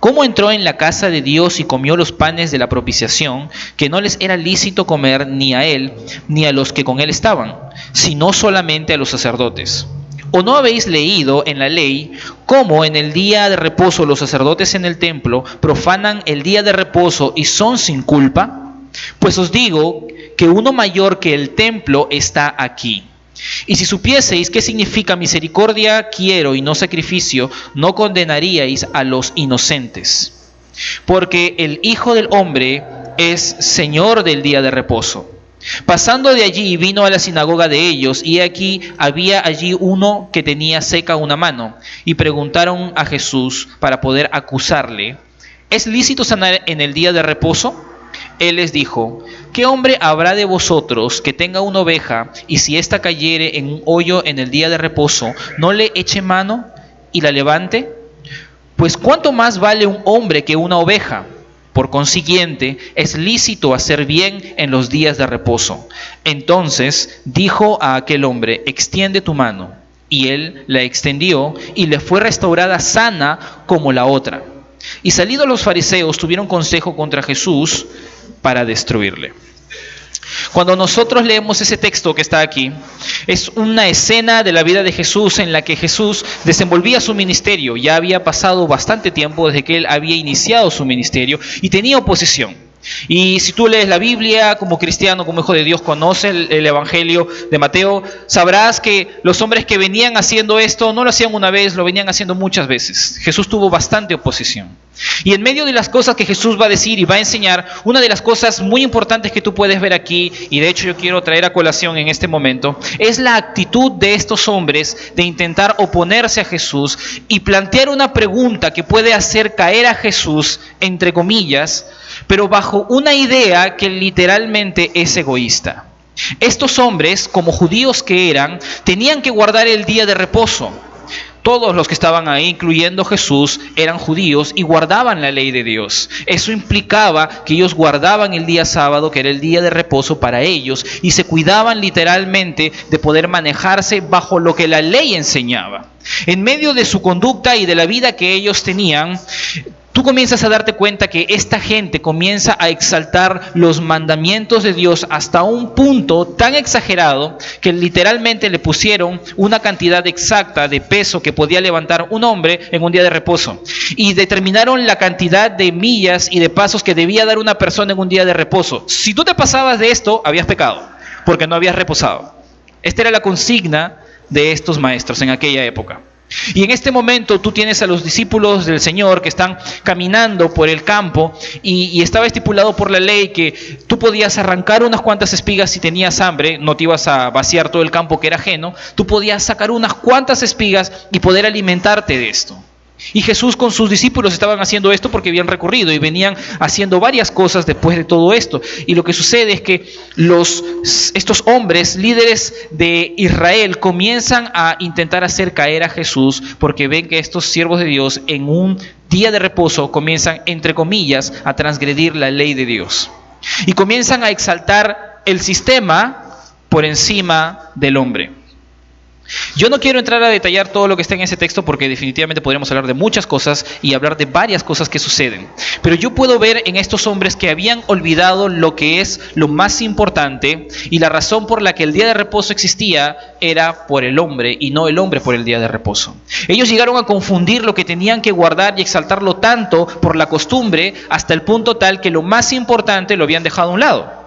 cómo entró en la casa de Dios y comió los panes de la propiciación, que no les era lícito comer ni a él ni a los que con él estaban, sino solamente a los sacerdotes. ¿O no habéis leído en la ley cómo en el día de reposo los sacerdotes en el templo profanan el día de reposo y son sin culpa? Pues os digo que uno mayor que el templo está aquí. Y si supieseis qué significa misericordia quiero y no sacrificio, no condenaríais a los inocentes. Porque el Hijo del Hombre es Señor del día de reposo. Pasando de allí vino a la sinagoga de ellos, y aquí había allí uno que tenía seca una mano, y preguntaron a Jesús para poder acusarle: ¿es lícito sanar en el día de reposo? Él les dijo: ¿qué hombre habrá de vosotros que tenga una oveja, y si ésta cayere en un hoyo en el día de reposo, no le eche mano y la levante? Pues ¿cuánto más vale un hombre que una oveja? Por consiguiente, es lícito hacer bien en los días de reposo. Entonces dijo a aquel hombre: extiende tu mano. Y él la extendió, y le fue restaurada sana como la otra. Y salidos los fariseos tuvieron consejo contra Jesús para destruirle. Cuando nosotros leemos ese texto que está aquí, es una escena de la vida de Jesús en la que Jesús desenvolvía su ministerio. Ya había pasado bastante tiempo desde que él había iniciado su ministerio y tenía oposición. Y si tú lees la Biblia como cristiano, como hijo de Dios, conoces el Evangelio de Mateo, sabrás que los hombres que venían haciendo esto no lo hacían una vez, lo venían haciendo muchas veces. Jesús tuvo bastante oposición. Y en medio de las cosas que Jesús va a decir y va a enseñar, una de las cosas muy importantes que tú puedes ver aquí, y de hecho yo quiero traer a colación en este momento, es la actitud de estos hombres de intentar oponerse a Jesús y plantear una pregunta que puede hacer caer a Jesús, entre comillas, pero bajo una idea que literalmente es egoísta. Estos hombres, como judíos que eran, tenían que guardar el día de reposo. Todos los que estaban ahí, incluyendo Jesús, eran judíos y guardaban la ley de Dios. Eso implicaba que ellos guardaban el día sábado, que era el día de reposo para ellos, y se cuidaban literalmente de poder manejarse bajo lo que la ley enseñaba. En medio de su conducta y de la vida que ellos tenían, tú comienzas a darte cuenta que esta gente comienza a exaltar los mandamientos de Dios hasta un punto tan exagerado que literalmente le pusieron una cantidad exacta de peso que podía levantar un hombre en un día de reposo. Y determinaron la cantidad de millas y de pasos que debía dar una persona en un día de reposo. Si tú te pasabas de esto, habías pecado, porque no habías reposado. Esta era la consigna de estos maestros en aquella época. Y en este momento tú tienes a los discípulos del Señor que están caminando por el campo y estaba estipulado por la ley que tú podías arrancar unas cuantas espigas si tenías hambre, no te ibas a vaciar todo el campo que era ajeno, tú podías sacar unas cuantas espigas y poder alimentarte de esto. Y Jesús con sus discípulos estaban haciendo esto porque habían recorrido y venían haciendo varias cosas después de todo esto. Y lo que sucede es que estos hombres, líderes de Israel, comienzan a intentar hacer caer a Jesús porque ven que estos siervos de Dios en un día de reposo comienzan, entre comillas, a transgredir la ley de Dios. Y comienzan a exaltar el sistema por encima del hombre. Yo no quiero entrar a detallar todo lo que está en ese texto porque definitivamente podríamos hablar de muchas cosas y hablar de varias cosas que suceden. Pero yo puedo ver en estos hombres que habían olvidado lo que es lo más importante y la razón por la que el día de reposo existía era por el hombre y no el hombre por el día de reposo. Ellos llegaron a confundir lo que tenían que guardar y exaltarlo tanto por la costumbre hasta el punto tal que lo más importante lo habían dejado a un lado.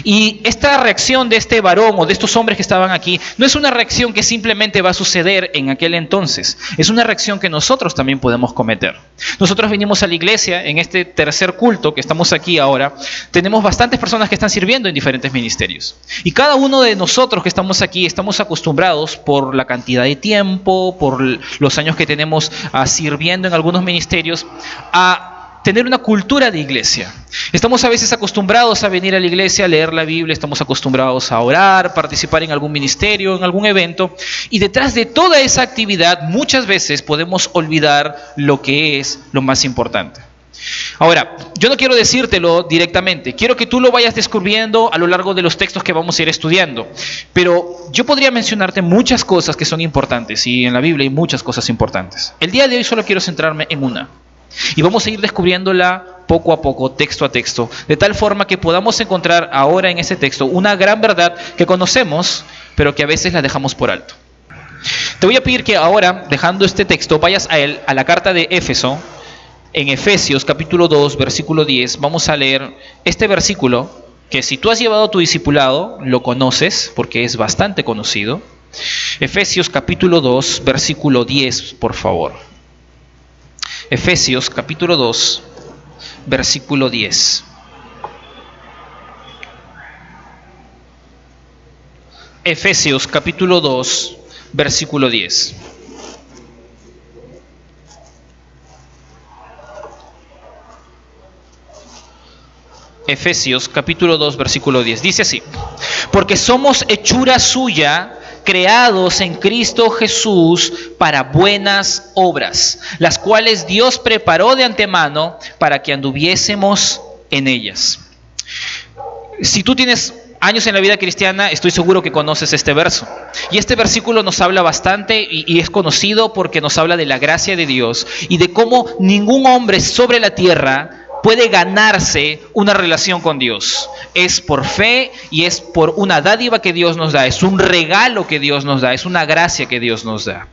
Y esta reacción de este varón o de estos hombres que estaban aquí no es una reacción que simplemente va a suceder en aquel entonces, es una reacción que nosotros también podemos cometer. Nosotros venimos a la iglesia en este tercer culto que estamos aquí ahora, tenemos bastantes personas que están sirviendo en diferentes ministerios y cada uno de nosotros que estamos aquí estamos acostumbrados por la cantidad de tiempo, por los años que tenemos sirviendo en algunos ministerios a tener una cultura de iglesia. Estamos a veces acostumbrados a venir a la iglesia, a leer la Biblia, estamos acostumbrados a orar, participar en algún ministerio, en algún evento, y detrás de toda esa actividad muchas veces podemos olvidar lo que es lo más importante. Ahora, yo no quiero decírtelo directamente, quiero que tú lo vayas descubriendo a lo largo de los textos que vamos a ir estudiando, pero yo podría mencionarte muchas cosas que son importantes, y en la Biblia hay muchas cosas importantes. El día de hoy solo quiero centrarme en una. Y vamos a ir descubriéndola poco a poco, texto a texto, de tal forma que podamos encontrar ahora en ese texto una gran verdad que conocemos, pero que a veces la dejamos por alto. Te voy a pedir que ahora, dejando este texto, vayas a la carta de Éfeso. En Efesios capítulo 2, versículo 10, vamos a leer este versículo que si tú has llevado tu discipulado, lo conoces porque es bastante conocido. Efesios capítulo 2, versículo 10, por favor. Efesios capítulo 2, versículo 10. Efesios capítulo 2, versículo 10. Efesios capítulo 2, versículo 10. Dice así: porque somos hechura suya, creados en Cristo Jesús para buenas obras, las cuales Dios preparó de antemano para que anduviésemos en ellas. Si tú tienes años en la vida cristiana, estoy seguro que conoces este verso. Y este versículo nos habla bastante y es conocido porque nos habla de la gracia de Dios y de cómo ningún hombre sobre la tierra puede ganarse una relación con Dios. Es por fe y es por una dádiva que Dios nos da, es un regalo que Dios nos da, es una gracia que Dios nos da.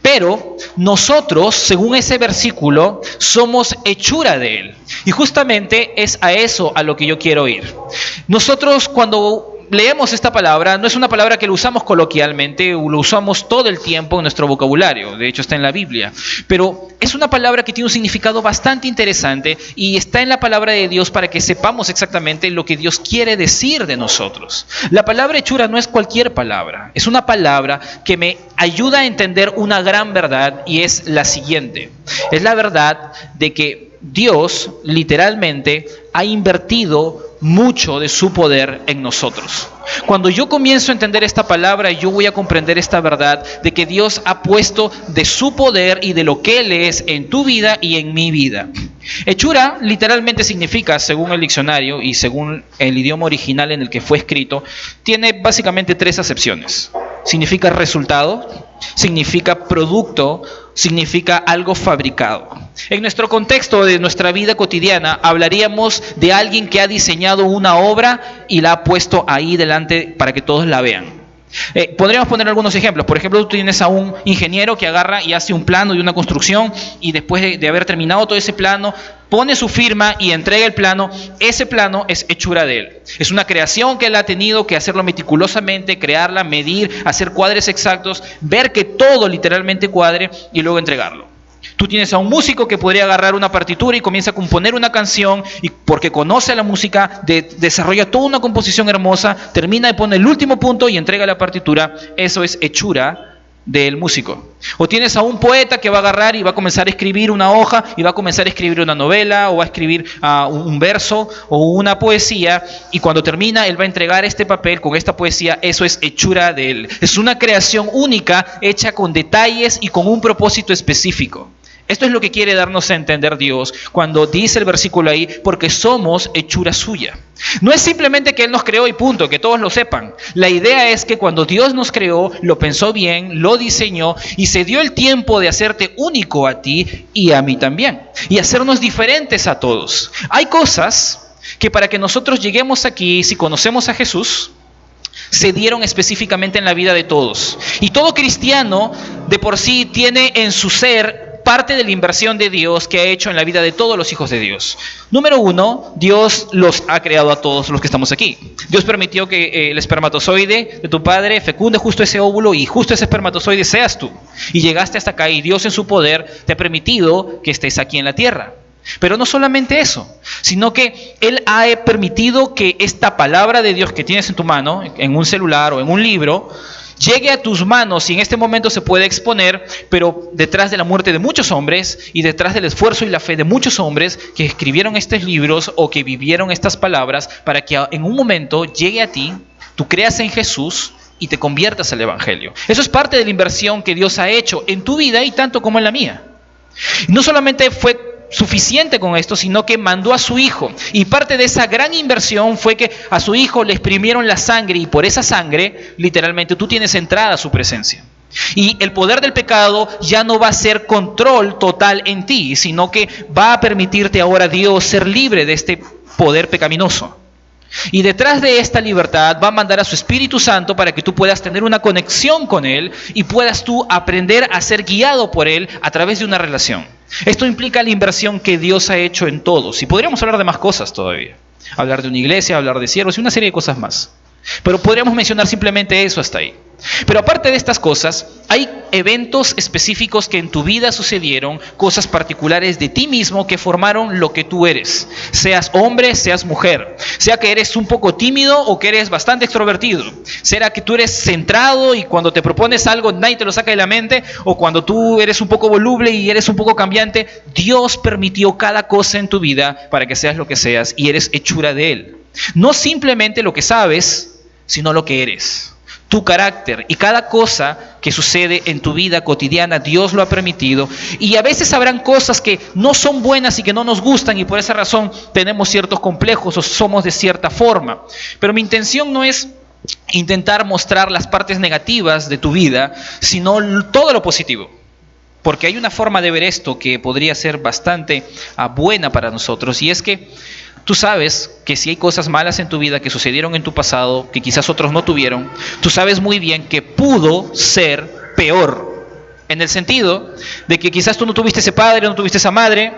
Pero nosotros, según ese versículo, somos hechura de Él. Y justamente es a eso a lo que yo quiero ir. Nosotros cuando leemos esta palabra, no es una palabra que lo usamos coloquialmente, lo usamos todo el tiempo en nuestro vocabulario, de hecho está en la Biblia, pero es una palabra que tiene un significado bastante interesante y está en la palabra de Dios para que sepamos exactamente lo que Dios quiere decir de nosotros. La palabra hechura no es cualquier palabra, es una palabra que me ayuda a entender una gran verdad y es la siguiente. Es la verdad de que Dios literalmente ha invertido mucho de su poder en nosotros. Cuando yo comienzo a entender esta palabra, yo voy a comprender esta verdad de que Dios ha puesto de su poder y de lo que Él es en tu vida y en mi vida. Hechura literalmente significa, según el diccionario y según el idioma original en el que fue escrito, tiene básicamente tres acepciones. Significa resultado, significa producto, significa algo fabricado. En nuestro contexto de nuestra vida cotidiana hablaríamos de alguien que ha diseñado una obra y la ha puesto ahí delante para que todos la vean. Podríamos poner algunos ejemplos. Por ejemplo, tú tienes a un ingeniero que agarra y hace un plano de una construcción y después de haber terminado todo ese plano, pone su firma y entrega el plano. Ese plano es hechura de él. Es una creación que él ha tenido que hacerlo meticulosamente, crearla, medir, hacer cuadres exactos, ver que todo literalmente cuadre y luego entregarlo. Tú tienes a un músico que podría agarrar una partitura y comienza a componer una canción y porque conoce la música, desarrolla toda una composición hermosa, termina y pone el último punto y entrega la partitura. Eso es hechura del músico. O tienes a un poeta que va a agarrar y va a comenzar a escribir una hoja y va a comenzar a escribir una novela o va a escribir un verso o una poesía y cuando termina él va a entregar este papel con esta poesía. Eso es hechura de él. Es una creación única hecha con detalles y con un propósito específico. Esto es lo que quiere darnos a entender Dios cuando dice el versículo ahí, porque somos hechura suya. No es simplemente que Él nos creó y punto, que todos lo sepan. La idea es que cuando Dios nos creó, lo pensó bien, lo diseñó y se dio el tiempo de hacerte único a ti y a mí también. Y hacernos diferentes a todos. Hay cosas que para que nosotros lleguemos aquí, si conocemos a Jesús, se dieron específicamente en la vida de todos. Y todo cristiano de por sí tiene en su ser parte de la inversión de Dios que ha hecho en la vida de todos los hijos de Dios. Número uno, Dios los ha creado a todos los que estamos aquí. Dios permitió que el espermatozoide de tu padre fecunde justo ese óvulo y justo ese espermatozoide seas tú. Y llegaste hasta acá y Dios en su poder te ha permitido que estés aquí en la tierra. Pero no solamente eso, sino que Él ha permitido que esta palabra de Dios que tienes en tu mano, en un celular o en un libro, llegue a tus manos y en este momento se puede exponer, pero detrás de la muerte de muchos hombres y detrás del esfuerzo y la fe de muchos hombres que escribieron estos libros o que vivieron estas palabras para que en un momento llegue a ti, tú creas en Jesús y te conviertas al Evangelio. Eso es parte de la inversión que Dios ha hecho en tu vida y tanto como en la mía. No solamente fue suficiente con esto, sino que mandó a su hijo. Y parte de esa gran inversión fue que a su hijo le exprimieron la sangre y por esa sangre, literalmente, tú tienes entrada a su presencia. Y el poder del pecado ya no va a ser control total en ti, sino que va a permitirte ahora Dios ser libre de este poder pecaminoso. Y detrás de esta libertad va a mandar a su Espíritu Santo para que tú puedas tener una conexión con Él y puedas tú aprender a ser guiado por Él a través de una relación. Esto implica la inversión que Dios ha hecho en todos. Y podríamos hablar de más cosas todavía. Hablar de una iglesia, hablar de siervos y una serie de cosas más. Pero podríamos mencionar simplemente eso hasta ahí. Pero aparte de estas cosas, hay eventos específicos que en tu vida sucedieron, cosas particulares de ti mismo que formaron lo que tú eres. Seas hombre, seas mujer. Sea que eres un poco tímido o que eres bastante extrovertido. Sea que tú eres centrado y cuando te propones algo nadie te lo saca de la mente. O cuando tú eres un poco voluble y eres un poco cambiante. Dios permitió cada cosa en tu vida para que seas lo que seas y eres hechura de Él. No simplemente lo que sabes, sino lo que eres. Tu carácter y cada cosa que sucede en tu vida cotidiana, Dios lo ha permitido. Y a veces habrán cosas que no son buenas y que no nos gustan y por esa razón tenemos ciertos complejos o somos de cierta forma. Pero mi intención no es intentar mostrar las partes negativas de tu vida, sino todo lo positivo. Porque hay una forma de ver esto que podría ser bastante buena para nosotros, y es que tú sabes que si hay cosas malas en tu vida que sucedieron en tu pasado, que quizás otros no tuvieron, tú sabes muy bien que pudo ser peor. En el sentido de que quizás tú no tuviste ese padre, no tuviste esa madre,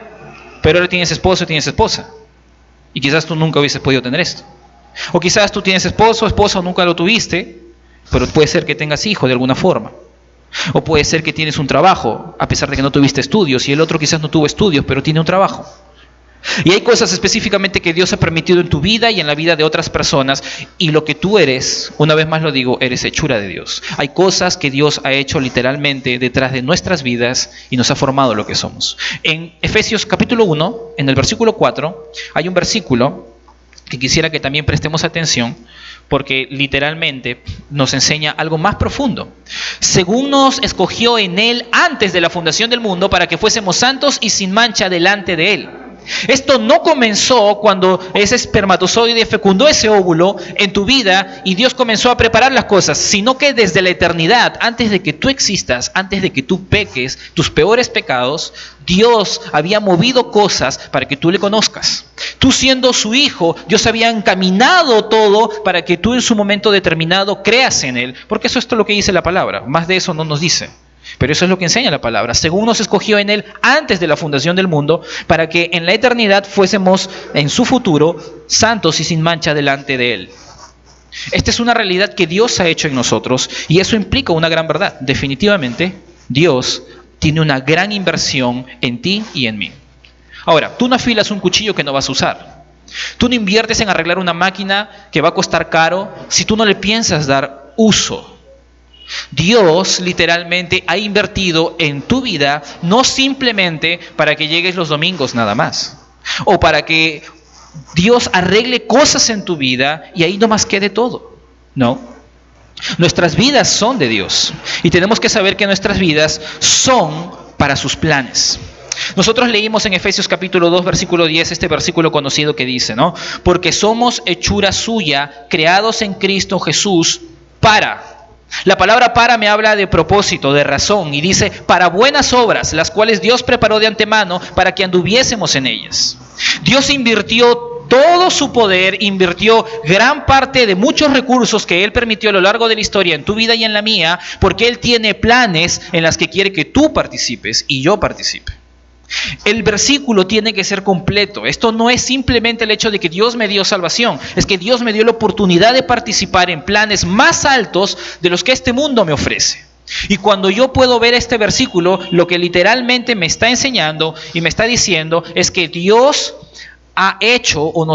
pero ahora tienes esposo y tienes esposa. Y quizás tú nunca hubieses podido tener esto. O quizás tú tienes esposo, esposa, o nunca lo tuviste, pero puede ser que tengas hijo de alguna forma. O puede ser que tienes un trabajo, a pesar de que no tuviste estudios, y el otro quizás no tuvo estudios, pero tiene un trabajo. Y hay cosas específicamente que Dios ha permitido en tu vida y en la vida de otras personas, y lo que tú eres, una vez más lo digo, eres hechura de Dios. Hay cosas que Dios ha hecho literalmente detrás de nuestras vidas y nos ha formado lo que somos. En Efesios capítulo 1, en el versículo 4, hay un versículo que quisiera que también prestemos atención, porque literalmente nos enseña algo más profundo. Según nos escogió en Él antes de la fundación del mundo para que fuésemos santos y sin mancha delante de Él. Esto no comenzó cuando ese espermatozoide fecundó ese óvulo en tu vida y Dios comenzó a preparar las cosas, sino que desde la eternidad, antes de que tú existas, antes de que tú peques tus peores pecados, Dios había movido cosas para que tú le conozcas. Tú siendo su hijo, Dios había encaminado todo para que tú en su momento determinado creas en Él, porque eso es todo lo que dice la palabra, más de eso no nos dice. Pero eso es lo que enseña la palabra. Según nos escogió en Él antes de la fundación del mundo, para que en la eternidad fuésemos en su futuro santos y sin mancha delante de Él. Esta es una realidad que Dios ha hecho en nosotros y eso implica una gran verdad. Definitivamente, Dios tiene una gran inversión en ti y en mí. Ahora, tú no afilas un cuchillo que no vas a usar. Tú no inviertes en arreglar una máquina que va a costar caro si tú no le piensas dar uso. Dios literalmente ha invertido en tu vida no simplemente para que llegues los domingos nada más, o para que Dios arregle cosas en tu vida y ahí nomás quede todo. No, nuestras vidas son de Dios y tenemos que saber que nuestras vidas son para sus planes. Nosotros leímos en Efesios capítulo 2 versículo 10 este versículo conocido que dice, ¿no? Porque somos hechura suya, creados en Cristo Jesús para... La palabra para me habla de propósito, de razón, y dice para buenas obras, las cuales Dios preparó de antemano para que anduviésemos en ellas. Dios invirtió todo su poder, invirtió gran parte de muchos recursos que Él permitió a lo largo de la historia en tu vida y en la mía, porque Él tiene planes en las que quiere que tú participes y yo participe. El versículo tiene que ser completo. Esto no es simplemente el hecho de que Dios me dio salvación, es que Dios me dio la oportunidad de participar en planes más altos de los que este mundo me ofrece. Y cuando yo puedo ver este versículo, lo que literalmente me está enseñando y me está diciendo es que Dios ha hecho o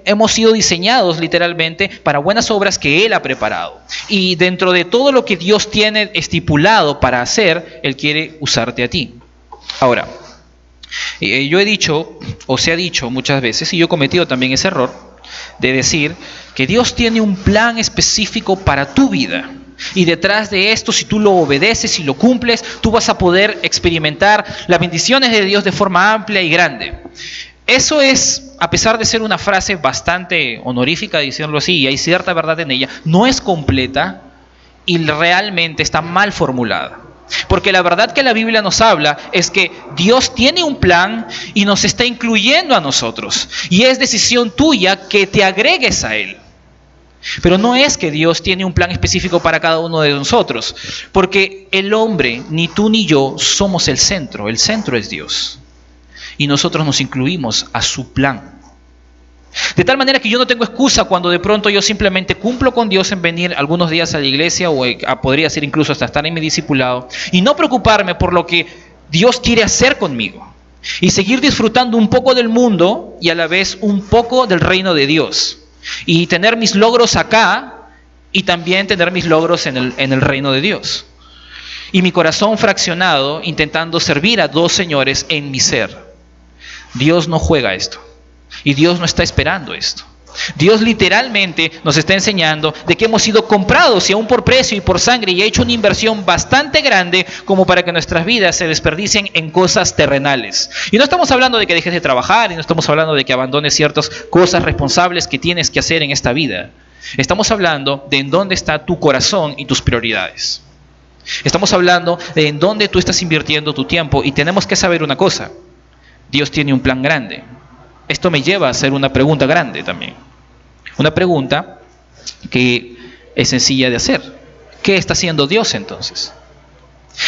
hemos sido diseñados literalmente para buenas obras que Él ha preparado. Y dentro de todo lo que Dios tiene estipulado para hacer, Él quiere usarte a ti. Ahora, yo he dicho, o se ha dicho muchas veces, y yo he cometido también ese error, de decir que Dios tiene un plan específico para tu vida. Y detrás de esto, si tú lo obedeces y lo cumples, tú vas a poder experimentar las bendiciones de Dios de forma amplia y grande. Eso es, a pesar de ser una frase bastante honorífica, diciéndolo así, y hay cierta verdad en ella, no es completa y realmente está mal formulada. Porque la verdad que la Biblia nos habla es que Dios tiene un plan y nos está incluyendo a nosotros. Y es decisión tuya que te agregues a Él. Pero no es que Dios tiene un plan específico para cada uno de nosotros. Porque el hombre, ni tú ni yo, somos el centro es Dios. Y nosotros nos incluimos a su plan. De tal manera que yo no tengo excusa cuando de pronto yo simplemente cumplo con Dios en venir algunos días a la iglesia o podría ser incluso hasta estar en mi discipulado y no preocuparme por lo que Dios quiere hacer conmigo y seguir disfrutando un poco del mundo y a la vez un poco del reino de Dios y tener mis logros acá y también tener mis logros en el reino de Dios y mi corazón fraccionado intentando servir a dos señores en mi ser. Dios no juega esto. Y Dios no está esperando esto. Dios literalmente nos está enseñando de que hemos sido comprados y aún por precio y por sangre y ha hecho una inversión bastante grande como para que nuestras vidas se desperdicien en cosas terrenales. Y no estamos hablando de que dejes de trabajar y no estamos hablando de que abandones ciertas cosas responsables que tienes que hacer en esta vida. Estamos hablando de en dónde está tu corazón y tus prioridades. Estamos hablando de en dónde tú estás invirtiendo tu tiempo y tenemos que saber una cosa. Dios tiene un plan grande. Esto me lleva a hacer una pregunta grande también. Una pregunta que es sencilla de hacer. ¿Qué está haciendo Dios entonces?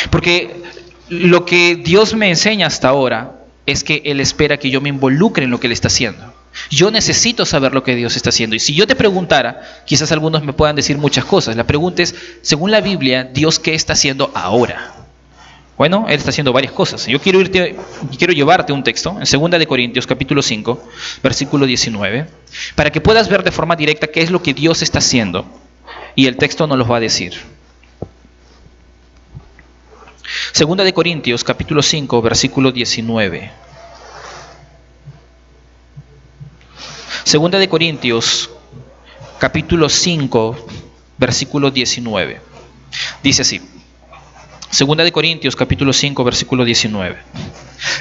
Porque lo que Dios me enseña hasta ahora es que Él espera que yo me involucre en lo que Él está haciendo. Yo necesito saber lo que Dios está haciendo. Y si yo te preguntara, quizás algunos me puedan decir muchas cosas. La pregunta es, según la Biblia, ¿Dios qué está haciendo ahora? Bueno, Él está haciendo varias cosas. Yo quiero llevarte un texto en 2 de Corintios capítulo 5, versículo 19, para que puedas ver de forma directa qué es lo que Dios está haciendo. Y el texto nos lo va a decir. 2 de Corintios capítulo 5, versículo 19. 2 de Corintios capítulo 5, versículo 19. Dice así. 2 de Corintios capítulo 5 versículo 19.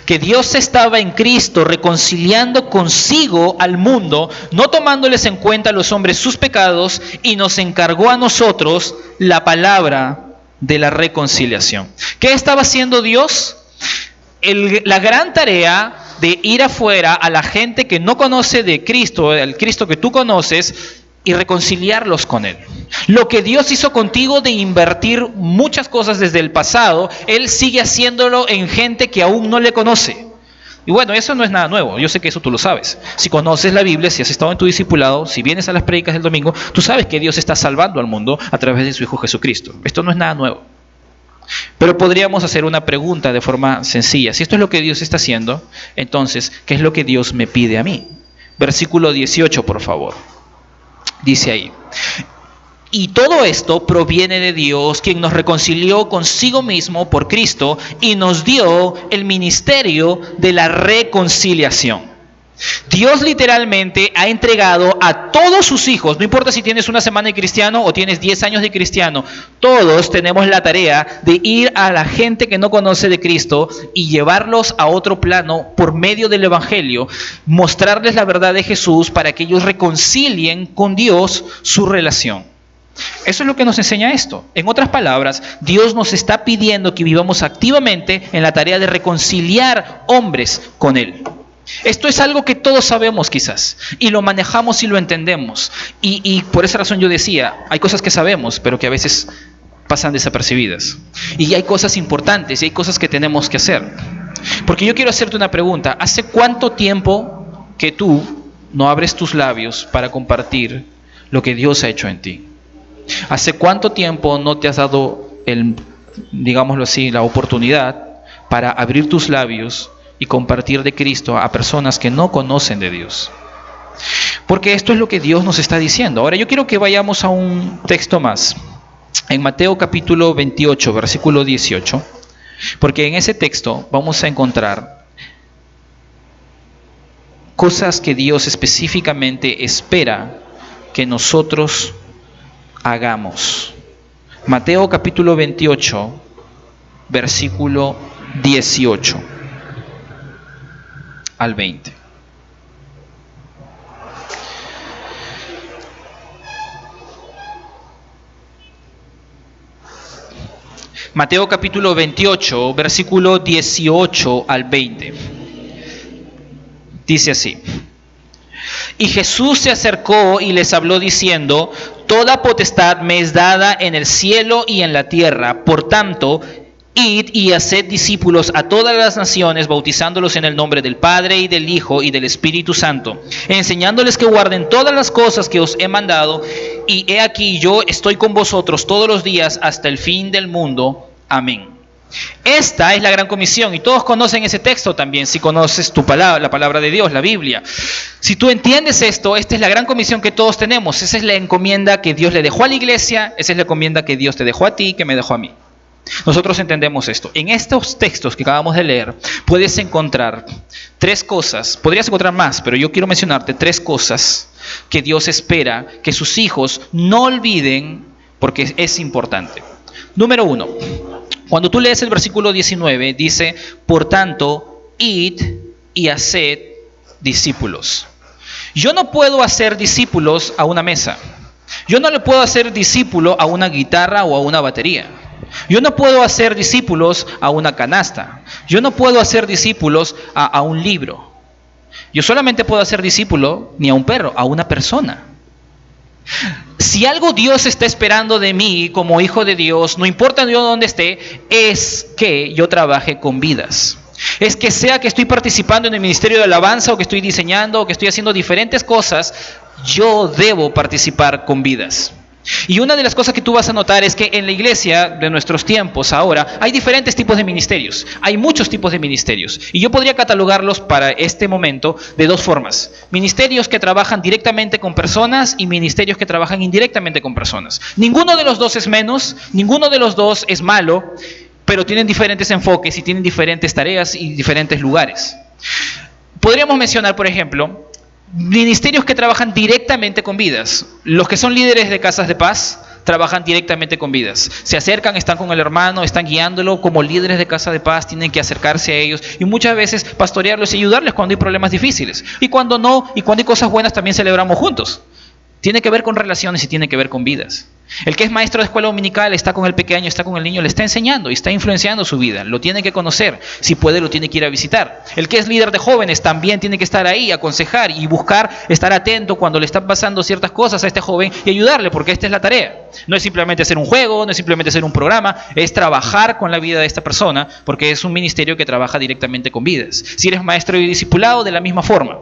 Que Dios estaba en Cristo reconciliando consigo al mundo, no tomándoles en cuenta a los hombres sus pecados, y nos encargó a nosotros la palabra de la reconciliación. ¿Qué estaba haciendo Dios? La gran tarea de ir afuera a la gente que no conoce de Cristo, el Cristo que tú conoces, y reconciliarlos con Él. Lo que Dios hizo contigo de invertir muchas cosas desde el pasado, Él sigue haciéndolo en gente que aún no le conoce. Y bueno, eso no es nada nuevo, yo sé que eso tú lo sabes. Si conoces la Biblia, si has estado en tu discipulado, si vienes a las prédicas del domingo, tú sabes que Dios está salvando al mundo a través de su Hijo Jesucristo. Esto no es nada nuevo. Pero podríamos hacer una pregunta de forma sencilla. Si esto es lo que Dios está haciendo, entonces, ¿qué es lo que Dios me pide a mí? Versículo 18, por favor. Dice ahí, y todo esto proviene de Dios, quien nos reconcilió consigo mismo por Cristo y nos dio el ministerio de la reconciliación. Dios literalmente ha entregado a todos sus hijos, no importa si tienes una semana de cristiano o tienes 10 años de cristiano, todos tenemos la tarea de ir a la gente que no conoce de Cristo y llevarlos a otro plano por medio del Evangelio, mostrarles la verdad de Jesús para que ellos reconcilien con Dios su relación. Eso es lo que nos enseña esto. En otras palabras, Dios nos está pidiendo que vivamos activamente en la tarea de reconciliar hombres con Él. Esto es algo que todos sabemos quizás, y lo manejamos y lo entendemos. Y por esa razón yo decía, hay cosas que sabemos, pero que a veces pasan desapercibidas. Y hay cosas importantes y hay cosas que tenemos que hacer. Porque yo quiero hacerte una pregunta. ¿Hace cuánto tiempo que tú no abres tus labios para compartir lo que Dios ha hecho en ti? ¿Hace cuánto tiempo no te has dado, digámoslo así, la oportunidad para abrir tus labios y compartir de Cristo a personas que no conocen de Dios? Porque esto es lo que Dios nos está diciendo. Ahora yo quiero que vayamos a un texto más. En Mateo capítulo 28, versículo 18. Porque en ese texto vamos a encontrar cosas que Dios específicamente espera que nosotros hagamos. Mateo capítulo 28, versículo 18 al 20. Mateo capítulo 28, versículo 18 al 20. Dice así: y Jesús se acercó y les habló diciendo: toda potestad me es dada en el cielo y en la tierra. Por tanto, id y haced discípulos a todas las naciones, bautizándolos en el nombre del Padre y del Hijo y del Espíritu Santo, enseñándoles que guarden todas las cosas que os he mandado. Y he aquí, yo estoy con vosotros todos los días hasta el fin del mundo. Amén. Esta es la gran comisión, y todos conocen ese texto también, si conoces tu palabra, la palabra de Dios, la Biblia. Si tú entiendes esto, esta es la gran comisión que todos tenemos. Esa es la encomienda que Dios le dejó a la iglesia, esa es la encomienda que Dios te dejó a ti, que me dejó a mí. Nosotros entendemos esto. En estos textos que acabamos de leer, puedes encontrar tres cosas, podrías encontrar más, pero yo quiero mencionarte tres cosas que Dios espera que sus hijos no olviden, porque es importante. Número 1. Cuando tú lees el versículo 19, dice: por tanto, id y haced discípulos. Yo no puedo hacer discípulos a una mesa. Yo no le puedo hacer discípulo a una guitarra o a una batería. Yo no puedo hacer discípulos a una canasta. Yo no puedo hacer discípulos a un libro. Yo solamente puedo hacer discípulo ni a un perro, a una persona. Si algo Dios está esperando de mí como hijo de Dios, no importa yo dónde esté, es que yo trabaje con vidas. Es que sea que estoy participando en el ministerio de alabanza, o que estoy diseñando, o que estoy haciendo diferentes cosas, yo debo participar con vidas. Y una de las cosas que tú vas a notar es que en la iglesia de nuestros tiempos ahora hay diferentes tipos de ministerios. Hay muchos tipos de ministerios. Y yo podría catalogarlos para este momento de dos formas: ministerios que trabajan directamente con personas y ministerios que trabajan indirectamente con personas. Ninguno de los dos es menos, ninguno de los dos es malo, pero tienen diferentes enfoques y tienen diferentes tareas y diferentes lugares. Podríamos mencionar, por ejemplo, ministerios que trabajan directamente con vidas. Los que son líderes de casas de paz trabajan directamente con vidas. Se acercan, están con el hermano, están guiándolo. Como líderes de casa de paz tienen que acercarse a ellos y muchas veces pastorearlos y ayudarles cuando hay problemas difíciles. Y cuando no, y cuando hay cosas buenas, también celebramos juntos. Tiene que ver con relaciones y tiene que ver con vidas. El que es maestro de escuela dominical está con el pequeño, está con el niño, le está enseñando y está influenciando su vida. Lo tiene que conocer. Si puede, lo tiene que ir a visitar. El que es líder de jóvenes también tiene que estar ahí, aconsejar y buscar estar atento cuando le están pasando ciertas cosas a este joven y ayudarle, porque esta es la tarea. No es simplemente hacer un juego, no es simplemente hacer un programa, es trabajar con la vida de esta persona, porque es un ministerio que trabaja directamente con vidas. Si eres maestro y discipulado, de la misma forma.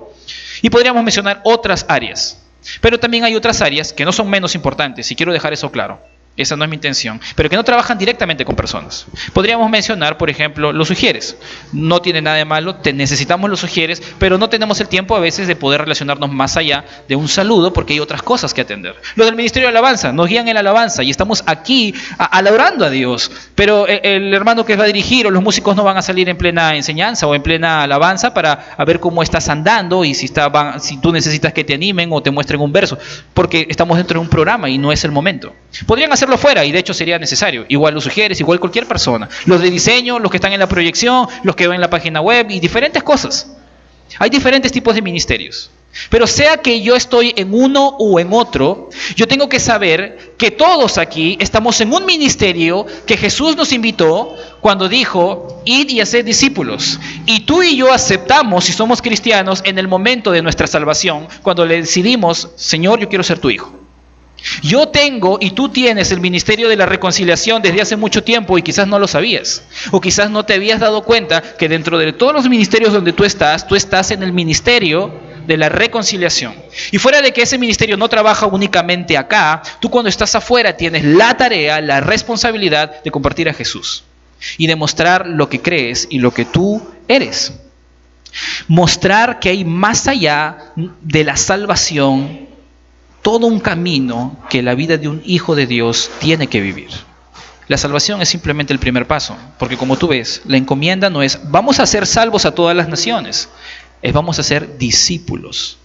Y podríamos mencionar otras áreas. Pero también hay otras áreas que no son menos importantes, y quiero dejar eso claro. Esa no es mi intención, pero que no trabajan directamente con personas. Podríamos mencionar, por ejemplo, los sugieres. No tiene nada de malo, necesitamos los sugieres, pero no tenemos el tiempo a veces de poder relacionarnos más allá de un saludo, porque hay otras cosas que atender. Los del ministerio de alabanza nos guían en la alabanza y estamos aquí adorando a Dios, pero el hermano que va a dirigir o los músicos no van a salir en plena enseñanza o en plena alabanza para ver cómo estás andando y si tú necesitas que te animen o te muestren un verso, porque estamos dentro de un programa y no es el momento. Podrían hacerlo fuera, y de hecho sería necesario. Igual los sugieres, igual cualquier persona. Los de diseño, los que están en la proyección, los que ven la página web y diferentes cosas. Hay diferentes tipos de ministerios. Pero sea que yo estoy en uno o en otro, yo tengo que saber que todos aquí estamos en un ministerio que Jesús nos invitó cuando dijo: id y haced discípulos. Y tú y yo aceptamos, si somos cristianos, en el momento de nuestra salvación, cuando le decidimos: Señor, yo quiero ser tu hijo. Yo tengo y tú tienes el ministerio de la reconciliación desde hace mucho tiempo y quizás no lo sabías, o quizás no te habías dado cuenta que dentro de todos los ministerios donde tú estás en el ministerio de la reconciliación. Y fuera de que ese ministerio no trabaja únicamente acá, tú cuando estás afuera tienes la tarea, la responsabilidad de compartir a Jesús y demostrar lo que crees y lo que tú eres. Mostrar que hay más allá de la salvación todo un camino que la vida de un hijo de Dios tiene que vivir. La salvación es simplemente el primer paso, porque como tú ves, la encomienda no es vamos a ser salvos a todas las naciones, es vamos a ser discípulos.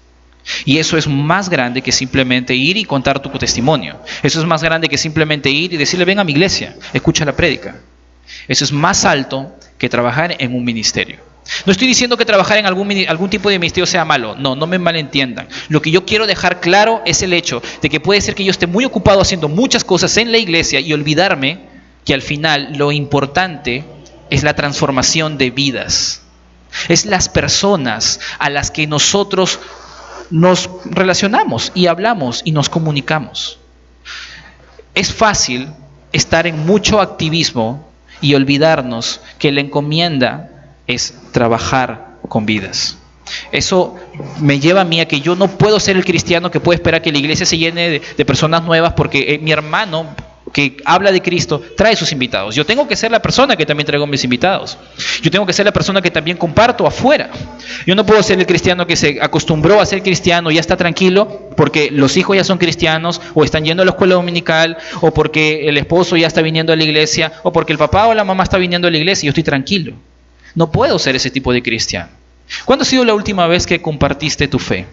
Y eso es más grande que simplemente ir y contar tu testimonio. Eso es más grande que simplemente ir y decirle: ven a mi iglesia, escucha la prédica. Eso es más alto que trabajar en un ministerio. No estoy diciendo que trabajar en algún tipo de ministerio sea malo. No me malentiendan. Lo que yo quiero dejar claro es el hecho de que puede ser que yo esté muy ocupado haciendo muchas cosas en la iglesia y olvidarme que al final lo importante es la transformación de vidas. Es las personas a las que nosotros nos relacionamos y hablamos y nos comunicamos. Es fácil estar en mucho activismo y olvidarnos que la encomienda es trabajar con vidas. Eso me lleva a mí a que yo no puedo ser el cristiano que puede esperar que la iglesia se llene de personas nuevas porque mi hermano que habla de Cristo trae sus invitados. Yo tengo que ser la persona que también traigo mis invitados. Yo tengo que ser la persona que también comparto afuera. Yo no puedo ser el cristiano que se acostumbró a ser cristiano y ya está tranquilo porque los hijos ya son cristianos o están yendo a la escuela dominical o porque el esposo ya está viniendo a la iglesia o porque el papá o la mamá está viniendo a la iglesia y yo estoy tranquilo. No puedo ser ese tipo de cristiano. ¿Cuándo ha sido la última vez que compartiste tu fe?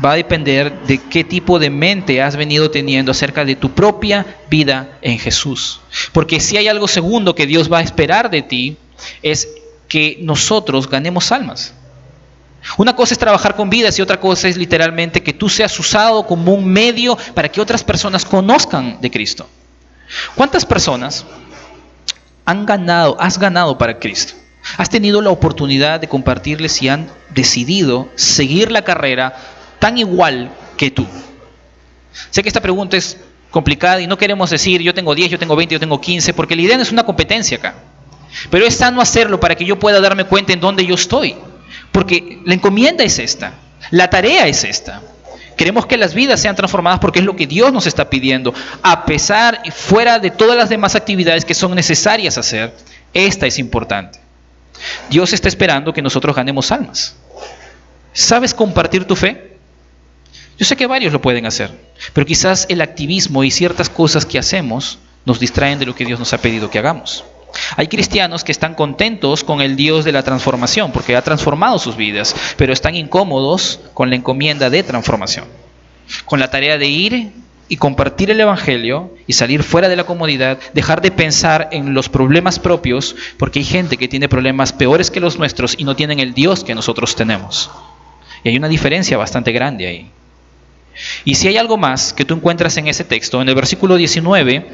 Va a depender de qué tipo de mente has venido teniendo acerca de tu propia vida en Jesús. Porque si hay algo segundo que Dios va a esperar de ti, es que nosotros ganemos almas. Una cosa es trabajar con vidas y otra cosa es literalmente que tú seas usado como un medio para que otras personas conozcan de Cristo. ¿Cuántas personas has ganado para Cristo? ¿Has tenido la oportunidad de compartirles y han decidido seguir la carrera tan igual que tú? Sé que esta pregunta es complicada y no queremos decir yo tengo 10, yo tengo 20, yo tengo 15, porque la idea no es una competencia acá. Pero es sano hacerlo para que yo pueda darme cuenta en dónde yo estoy. Porque la encomienda es esta, la tarea es esta. Queremos que las vidas sean transformadas porque es lo que Dios nos está pidiendo. A pesar y fuera de todas las demás actividades que son necesarias hacer, esta es importante. Dios está esperando que nosotros ganemos almas. ¿Sabes compartir tu fe? Yo sé que varios lo pueden hacer, pero quizás el activismo y ciertas cosas que hacemos nos distraen de lo que Dios nos ha pedido que hagamos. Hay cristianos que están contentos con el Dios de la transformación porque ha transformado sus vidas, pero están incómodos con la encomienda de transformación, con la tarea de ir y compartir el evangelio y salir fuera de la comodidad, dejar de pensar en los problemas propios, porque hay gente que tiene problemas peores que los nuestros y no tienen el Dios que nosotros tenemos. Y hay una diferencia bastante grande ahí. Y si hay algo más que tú encuentras en ese texto, en el versículo 19,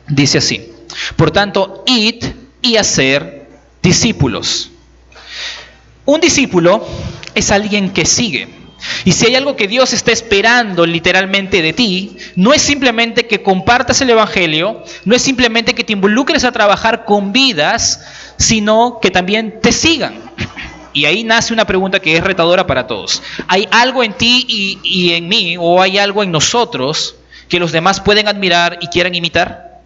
dice así: por tanto, id y hacer discípulos. Un discípulo es alguien que sigue. Y si hay algo que Dios está esperando literalmente de ti, no es simplemente que compartas el evangelio, no es simplemente que te involucres a trabajar con vidas, sino que también te sigan. Y ahí nace una pregunta que es retadora para todos. ¿Hay algo en ti y en mí, o hay algo en nosotros que los demás pueden admirar y quieran imitar?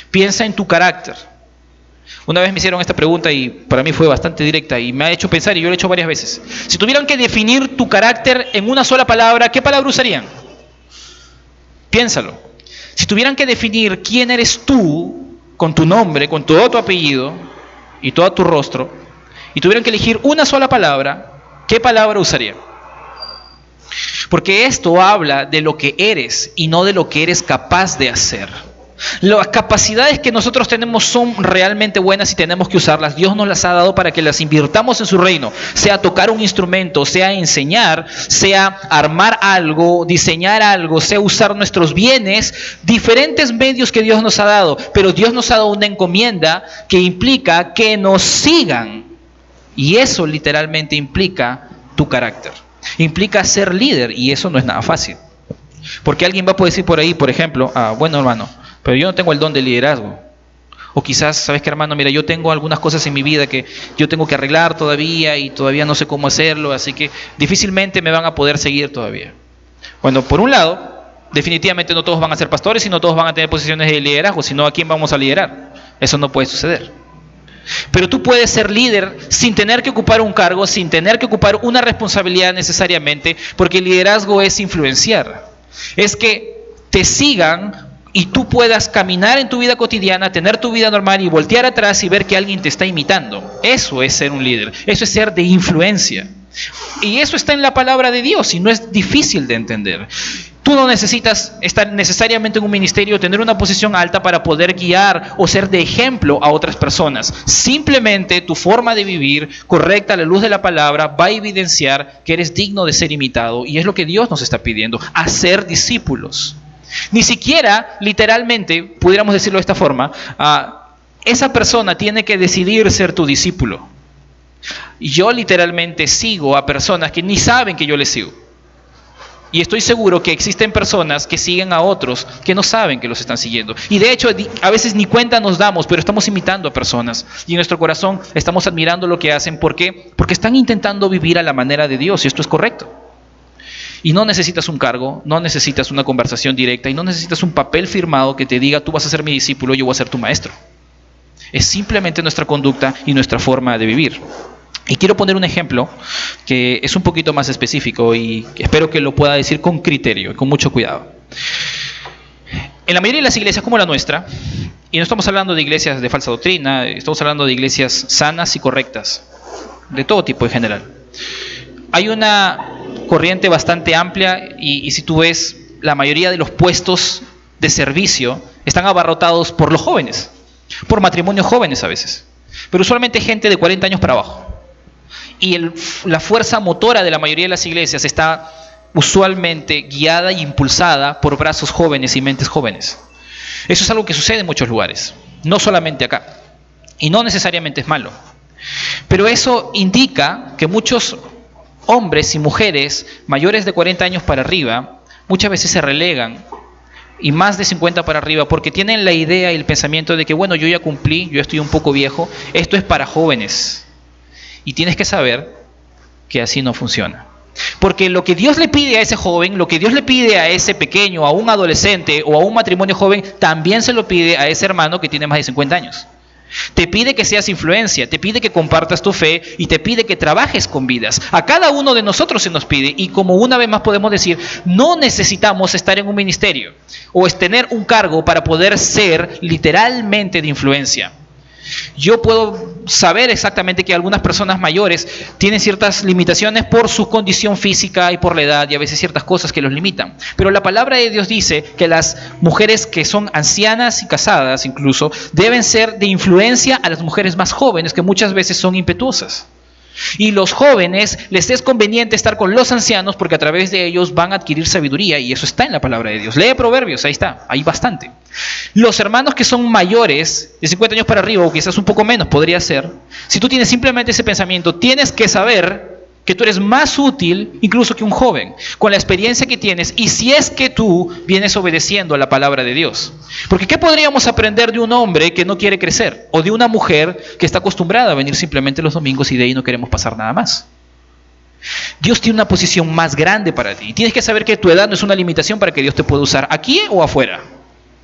Piensa en tu carácter. Una vez me hicieron esta pregunta y para mí fue bastante directa y me ha hecho pensar, y yo lo he hecho varias veces. Si tuvieran que definir tu carácter en una sola palabra, ¿qué palabra usarían? Piénsalo. Si tuvieran que definir quién eres tú, con tu nombre, con todo tu apellido y todo tu rostro, y tuvieran que elegir una sola palabra, ¿qué palabra usarían? Porque esto habla de lo que eres y no de lo que eres capaz de hacer. Las capacidades que nosotros tenemos son realmente buenas y tenemos que usarlas. Dios nos las ha dado para que las invirtamos en su reino, sea tocar un instrumento, sea enseñar, sea armar algo, diseñar algo, sea usar nuestros bienes, diferentes medios que Dios nos ha dado. Pero Dios nos ha dado una encomienda que implica que nos sigan, y eso literalmente implica tu carácter, implica ser líder, y eso no es nada fácil. Porque alguien va a poder decir por ahí, por ejemplo, bueno hermano, pero yo no tengo el don de liderazgo. O quizás, ¿sabes qué, hermano? Mira, yo tengo algunas cosas en mi vida que yo tengo que arreglar todavía y todavía no sé cómo hacerlo, así que difícilmente me van a poder seguir todavía. Bueno, por un lado, definitivamente no todos van a ser pastores y no todos van a tener posiciones de liderazgo, sino ¿a quién vamos a liderar? Eso no puede suceder. Pero tú puedes ser líder sin tener que ocupar un cargo, sin tener que ocupar una responsabilidad necesariamente, porque el liderazgo es influenciar. Es que te sigan y tú puedas caminar en tu vida cotidiana, tener tu vida normal y voltear atrás y ver que alguien te está imitando. Eso es ser un líder, eso es ser de influencia. Y eso está en la palabra de Dios y no es difícil de entender. Tú no necesitas estar necesariamente en un ministerio, tener una posición alta para poder guiar o ser de ejemplo a otras personas. Simplemente tu forma de vivir correcta a la luz de la palabra va a evidenciar que eres digno de ser imitado, y es lo que Dios nos está pidiendo, hacer discípulos. Ni siquiera, literalmente, pudiéramos decirlo de esta forma, esa persona tiene que decidir ser tu discípulo. Yo literalmente sigo a personas que ni saben que yo les sigo. Y estoy seguro que existen personas que siguen a otros que no saben que los están siguiendo. Y de hecho, a veces ni cuenta nos damos, pero estamos imitando a personas. Y en nuestro corazón estamos admirando lo que hacen. ¿Por qué? Porque están intentando vivir a la manera de Dios, y esto es correcto. Y no necesitas un cargo, no necesitas una conversación directa, y no necesitas un papel firmado que te diga, tú vas a ser mi discípulo, yo voy a ser tu maestro. Es simplemente nuestra conducta y nuestra forma de vivir. Y quiero poner un ejemplo que es un poquito más específico y espero que lo pueda decir con criterio y con mucho cuidado. En la mayoría de las iglesias como la nuestra, y no estamos hablando de iglesias de falsa doctrina, estamos hablando de iglesias sanas y correctas, de todo tipo en general, hay una corriente bastante amplia y si tú ves, la mayoría de los puestos de servicio están abarrotados por los jóvenes, por matrimonios jóvenes a veces, pero usualmente gente de 40 años para abajo. Y la fuerza motora de la mayoría de las iglesias está usualmente guiada e impulsada por brazos jóvenes y mentes jóvenes. Eso es algo que sucede en muchos lugares, no solamente acá. Y no necesariamente es malo. Pero eso indica que muchos hombres y mujeres mayores de 40 años para arriba muchas veces se relegan, y más de 50 para arriba, porque tienen la idea y el pensamiento de que, bueno, yo ya cumplí, yo estoy un poco viejo, esto es para jóvenes. Y tienes que saber que así no funciona. Porque lo que Dios le pide a ese joven, lo que Dios le pide a ese pequeño, a un adolescente o a un matrimonio joven, también se lo pide a ese hermano que tiene más de 50 años. Te pide que seas influencia, te pide que compartas tu fe y te pide que trabajes con vidas. A cada uno de nosotros se nos pide, y como una vez más podemos decir, no necesitamos estar en un ministerio o es tener un cargo para poder ser literalmente de influencia. Yo puedo saber exactamente que algunas personas mayores tienen ciertas limitaciones por su condición física y por la edad, y a veces ciertas cosas que los limitan. Pero la palabra de Dios dice que las mujeres que son ancianas y casadas incluso deben ser de influencia a las mujeres más jóvenes, que muchas veces son impetuosas. Y los jóvenes les es conveniente estar con los ancianos porque a través de ellos van a adquirir sabiduría, y eso está en la palabra de Dios. Lee Proverbios, ahí está, hay bastante. Los hermanos que son mayores, de 50 años para arriba o quizás un poco menos podría ser, si tú tienes simplemente ese pensamiento, tienes que saber que tú eres más útil incluso que un joven, con la experiencia que tienes, y si es que tú vienes obedeciendo a la palabra de Dios. Porque ¿qué podríamos aprender de un hombre que no quiere crecer? O de una mujer que está acostumbrada a venir simplemente los domingos y de ahí no queremos pasar nada más. Dios tiene una posición más grande para ti. Y tienes que saber que tu edad no es una limitación para que Dios te pueda usar aquí o afuera.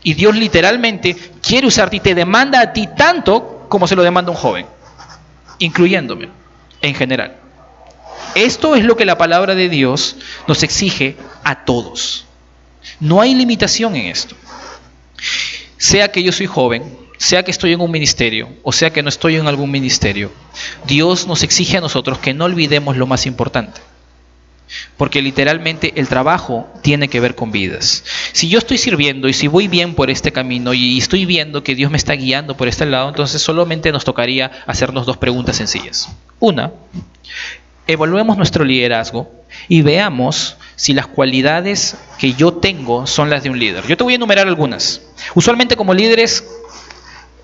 Y Dios literalmente quiere usarte y te demanda a ti tanto como se lo demanda a un joven, incluyéndome en general. Esto es lo que la palabra de Dios nos exige a todos. No hay limitación en esto. Sea que yo soy joven, sea que estoy en un ministerio, o sea que no estoy en algún ministerio, Dios nos exige a nosotros que no olvidemos lo más importante. Porque literalmente el trabajo tiene que ver con vidas. Si yo estoy sirviendo y si voy bien por este camino y estoy viendo que Dios me está guiando por este lado, entonces solamente nos tocaría hacernos dos preguntas sencillas. Una, evaluemos nuestro liderazgo y veamos si las cualidades que yo tengo son las de un líder. Yo te voy a enumerar algunas. Usualmente como líderes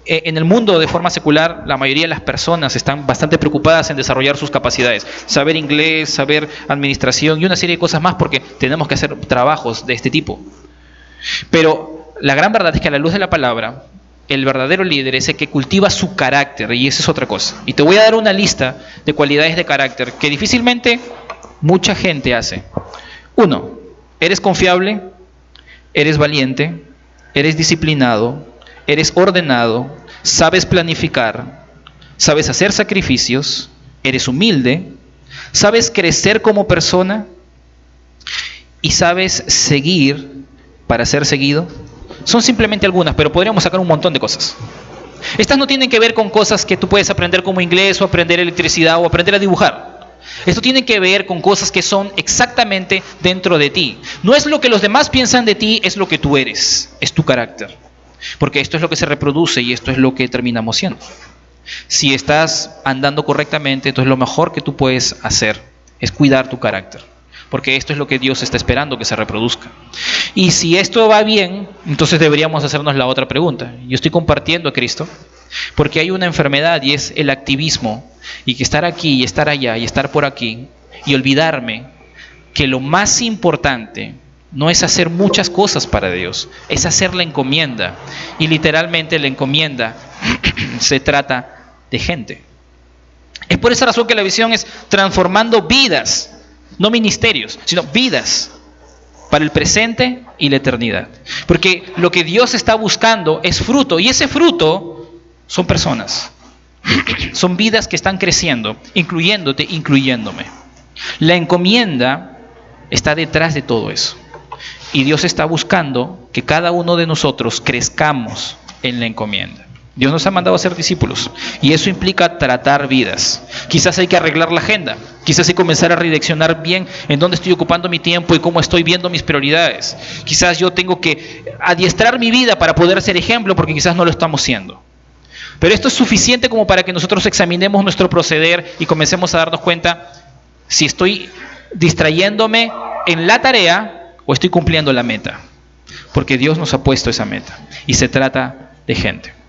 en el mundo de forma secular, la mayoría de las personas están bastante preocupadas en desarrollar sus capacidades. Saber inglés, saber administración y una serie de cosas más, porque tenemos que hacer trabajos de este tipo. Pero la gran verdad es que a la luz de la palabra, el verdadero líder es el que cultiva su carácter, y esa es otra cosa. Y te voy a dar una lista de cualidades de carácter que difícilmente mucha gente hace. 1. Eres confiable, eres valiente, eres disciplinado, eres ordenado, sabes planificar, sabes hacer sacrificios, eres humilde, sabes crecer como persona y sabes seguir para ser seguido. Son simplemente algunas, pero podríamos sacar un montón de cosas. Estas no tienen que ver con cosas que tú puedes aprender como inglés o aprender electricidad o aprender a dibujar. Esto tiene que ver con cosas que son exactamente dentro de ti. No es lo que los demás piensan de ti, es lo que tú eres, es tu carácter. Porque esto es lo que se reproduce y esto es lo que terminamos siendo. Si estás andando correctamente, entonces lo mejor que tú puedes hacer es cuidar tu carácter. porque esto es lo que Dios está esperando que se reproduzca. Y si esto va bien, entonces deberíamos hacernos la otra pregunta. Yo estoy compartiendo a Cristo porque hay una enfermedad y es el activismo, y que estar aquí y estar allá y estar por aquí y olvidarme que lo más importante no es hacer muchas cosas para Dios, es hacer la encomienda. Y literalmente la encomienda se trata de gente. Es por esa razón que la visión es transformando vidas, no ministerios, sino vidas para el presente y la eternidad. Porque lo que Dios está buscando es fruto, y ese fruto son personas. Son vidas que están creciendo, incluyéndote, incluyéndome. La encomienda está detrás de todo eso. Y Dios está buscando que cada uno de nosotros crezcamos en la encomienda. Dios nos ha mandado a ser discípulos, y eso implica tratar vidas. Quizás hay que arreglar la agenda, quizás hay que comenzar a redireccionar bien en dónde estoy ocupando mi tiempo y cómo estoy viendo mis prioridades. Quizás yo tengo que adiestrar mi vida para poder ser ejemplo, porque quizás no lo estamos siendo. Pero esto es suficiente como para que nosotros examinemos nuestro proceder y comencemos a darnos cuenta si estoy distrayéndome en la tarea o estoy cumpliendo la meta. Porque Dios nos ha puesto esa meta, y se trata de gente.